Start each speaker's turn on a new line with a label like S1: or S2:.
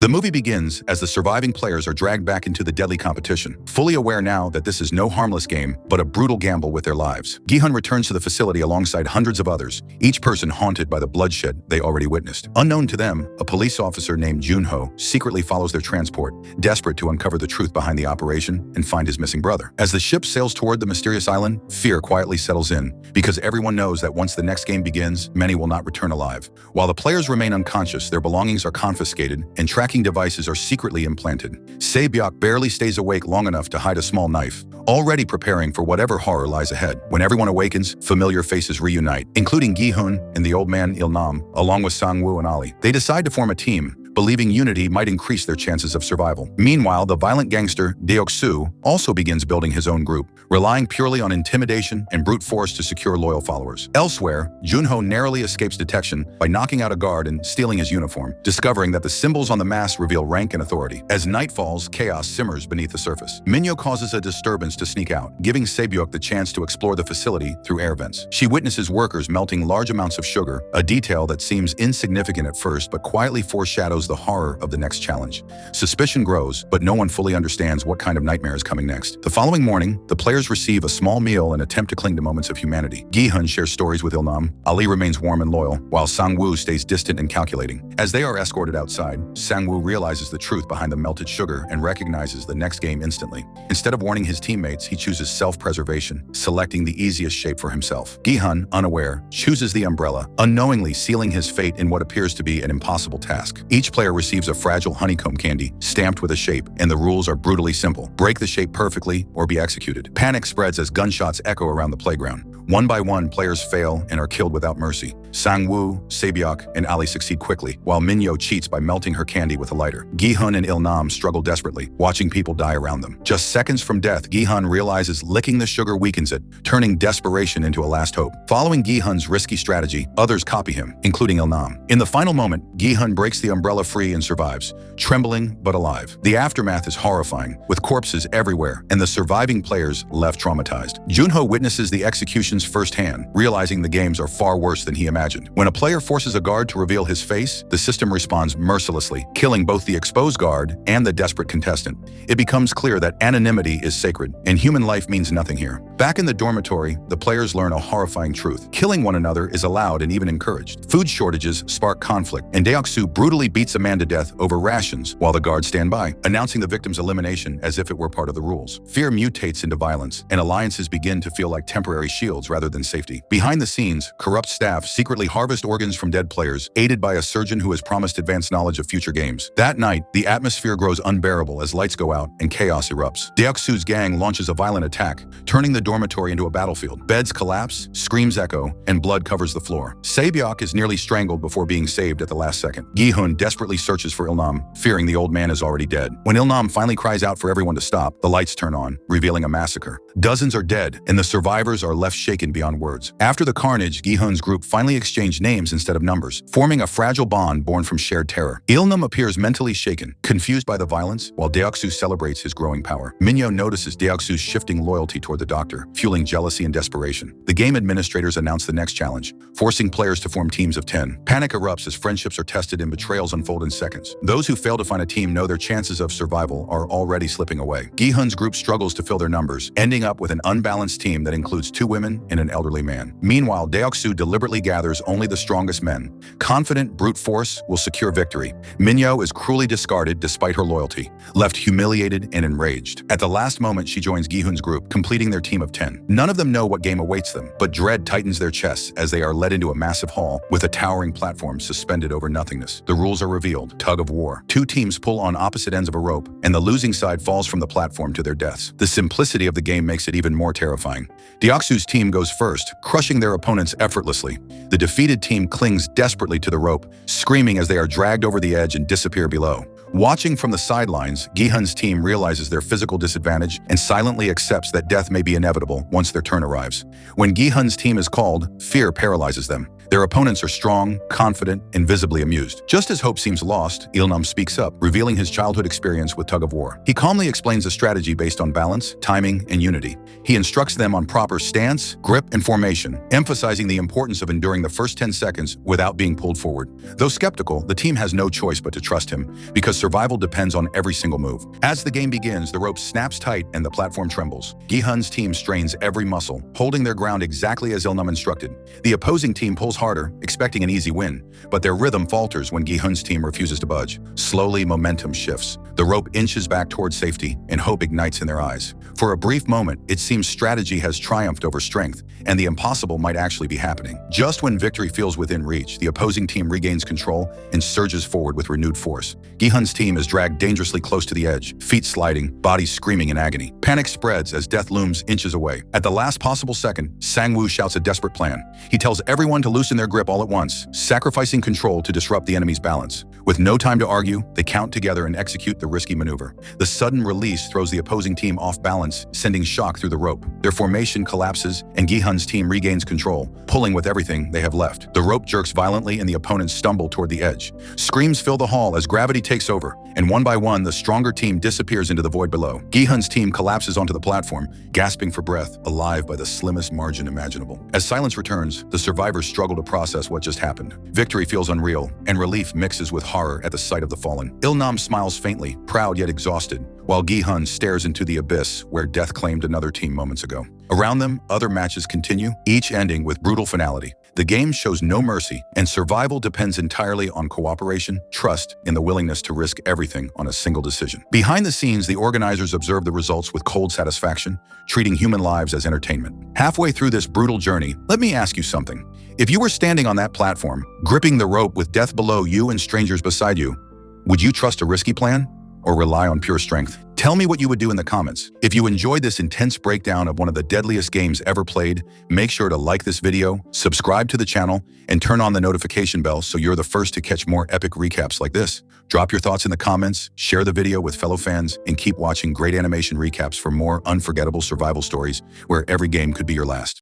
S1: The movie begins as the surviving players are dragged back into the deadly competition, fully aware now that this is no harmless game, but a brutal gamble with their lives. Gi-hun returns to the facility alongside hundreds of others, each person haunted by the bloodshed they already witnessed. Unknown to them, a police officer named Junho secretly follows their transport, desperate to uncover the truth behind the operation and find his missing brother. As the ship sails toward the mysterious island, fear quietly settles in, because everyone knows that once the next game begins, many will not return alive. While the players remain unconscious, their belongings are confiscated, and tracking devices are secretly implanted. Se-byuk barely stays awake long enough to hide a small knife, already preparing for whatever horror lies ahead. When everyone awakens, familiar faces reunite, including Gi-hun and the old man Il-nam, along with Sang-woo and Ali. They decide to form a team, believing unity might increase their chances of survival. Meanwhile, the violent gangster Deok-soo also begins building his own group, relying purely on intimidation and brute force to secure loyal followers. Elsewhere, Junho narrowly escapes detection by knocking out a guard and stealing his uniform, discovering that the symbols on the mask reveal rank and authority. As night falls, chaos simmers beneath the surface. Minyo causes a disturbance to sneak out, giving Se-byuk the chance to explore the facility through air vents. She witnesses workers melting large amounts of sugar, a detail that seems insignificant at first but quietly foreshadows the horror of the next challenge. Suspicion grows, but no one fully understands what kind of nightmare is coming next. The following morning, the players receive a small meal and attempt to cling to moments of humanity. Gi-hun shares stories with Il-nam, Ali remains warm and loyal, while Sang-woo stays distant and calculating. As they are escorted outside, Sang-woo realizes the truth behind the melted sugar and recognizes the next game instantly. Instead of warning his teammates, he chooses self-preservation, selecting the easiest shape for himself. Gi-hun, unaware, chooses the umbrella, unknowingly sealing his fate in what appears to be an impossible task. Each player receives a fragile honeycomb candy, stamped with a shape, and the rules are brutally simple. Break the shape perfectly or be executed. Panic spreads as gunshots echo around the playground. One by one, players fail and are killed without mercy. Sang-woo, Se-byuk, and Ali succeed quickly, while Minyo cheats by melting her candy with a lighter. Gi-hun and Il-nam struggle desperately, watching people die around them. Just seconds from death, Gi-hun realizes licking the sugar weakens it, turning desperation into a last hope. Following Gi-hun's risky strategy, others copy him, including Il-nam. In the final moment, Gi-hun breaks the umbrella free and survives, trembling but alive. The aftermath is horrifying, with corpses everywhere, and the surviving players left traumatized. Junho witnesses the executions firsthand, realizing the games are far worse than he imagined. When a player forces a guard to reveal his face, the system responds mercilessly, killing both the exposed guard and the desperate contestant. It becomes clear that anonymity is sacred, and human life means nothing here. Back in the dormitory, the players learn a horrifying truth. Killing one another is allowed and even encouraged. Food shortages spark conflict, and Deok-soo brutally beats a man to death over rations while the guards stand by, announcing the victim's elimination as if it were part of the rules. Fear mutates into violence, and alliances begin to feel like temporary shields rather than safety. Behind the scenes, corrupt staff secretly harvest organs from dead players, aided by a surgeon who has promised advanced knowledge of future games. That night, the atmosphere grows unbearable as lights go out and chaos erupts. Deok-soo's gang launches a violent attack, turning the dormitory into a battlefield. Beds collapse, screams echo, and blood covers the floor. Se-byuk is nearly strangled before being saved at the last second. Gi-hun desperately searches for Il-nam, fearing the old man is already dead. When Il-nam finally cries out for everyone to stop, the lights turn on, revealing a massacre. Dozens are dead, and the survivors are left shaken beyond words. After the carnage, Gi-hun's group finally exchange names instead of numbers, forming a fragile bond born from shared terror. Il-nam appears mentally shaken, confused by the violence, while Deok-soo celebrates his growing power. Minyo notices Deok-soo's shifting loyalty toward the doctor, fueling jealousy and desperation. The game administrators announce the next challenge, forcing players to form teams of 10. Panic erupts as friendships are tested and betrayals unfold in seconds. Those who fail to find a team know their chances of survival are already slipping away. Gi-hun's group struggles to fill their numbers, ending up with an unbalanced team that includes 2 women and an elderly man. Meanwhile, Deok-soo deliberately gathers only the strongest men. Confident brute force will secure victory. Minyo is cruelly discarded despite her loyalty, left humiliated and enraged. At the last moment, she joins Gi-hun's group, completing their team of 10. None of them know what game awaits them, but dread tightens their chests as they are led into a massive hall with a towering platform suspended over nothingness. The rules are revealed: tug-of-war. 2 teams pull on opposite ends of a rope, and the losing side falls from the platform to their deaths. The simplicity of the game makes it even more terrifying. Deok-soo's team goes first, crushing their opponents effortlessly. The defeated team clings desperately to the rope, screaming as they are dragged over the edge and disappear below. Watching from the sidelines, Gi-hun's team realizes their physical disadvantage and silently accepts that death may be inevitable once their turn arrives. When Gi-hun's team is called, fear paralyzes them. Their opponents are strong, confident, and visibly amused. Just as hope seems lost, Ilnam speaks up, revealing his childhood experience with tug-of-war. He calmly explains a strategy based on balance, timing, and unity. He instructs them on proper stance, grip, and formation, emphasizing the importance of enduring the first 10 seconds without being pulled forward. Though skeptical, the team has no choice but to trust him, because survival depends on every single move. As the game begins, the rope snaps tight and the platform trembles. Gi-hun's team strains every muscle, holding their ground exactly as Ilnam instructed. The opposing team pulls harder, expecting an easy win, but their rhythm falters when Gi-hun's team refuses to budge. Slowly, momentum shifts. The rope inches back towards safety, and hope ignites in their eyes. For a brief moment, it seems strategy has triumphed over strength, and the impossible might actually be happening. Just when victory feels within reach, the opposing team regains control and surges forward with renewed force. Gi-hun's team is dragged dangerously close to the edge, feet sliding, bodies screaming in agony. Panic spreads as death looms inches away. At the last possible second, Sang-woo shouts a desperate plan. He tells everyone to loosen their grip all at once, sacrificing control to disrupt the enemy's balance. With no time to argue, they count together and execute the risky maneuver. The sudden release throws the opposing team off balance, sending shock through the rope. Their formation collapses, and Gi-hun's team regains control, pulling with everything they have left. The rope jerks violently and the opponents stumble toward the edge. Screams fill the hall as gravity takes over, and one by one, the stronger team disappears into the void below. Gi-hun's team collapses onto the platform, gasping for breath, alive by the slimmest margin imaginable. As silence returns, the survivors struggle to process what just happened. Victory feels unreal, and relief mixes with horror at the sight of the fallen. Ilnam smiles faintly, proud yet exhausted, while Gi-hun stares into the abyss where death claimed another team moments ago. Around them, other matches continue, each ending with brutal finality. The game shows no mercy, and survival depends entirely on cooperation, trust, and the willingness to risk everything on a single decision. Behind the scenes, the organizers observe the results with cold satisfaction, treating human lives as entertainment. Halfway through this brutal journey, let me ask you something. If you were standing on that platform, gripping the rope with death below you and strangers beside you, would you trust a risky plan or rely on pure strength? Tell me what you would do in the comments. If you enjoyed this intense breakdown of one of the deadliest games ever played, make sure to like this video, subscribe to the channel, and turn on the notification bell so you're the first to catch more epic recaps like this. Drop your thoughts in the comments, share the video with fellow fans, and keep watching great animation recaps for more unforgettable survival stories where every game could be your last.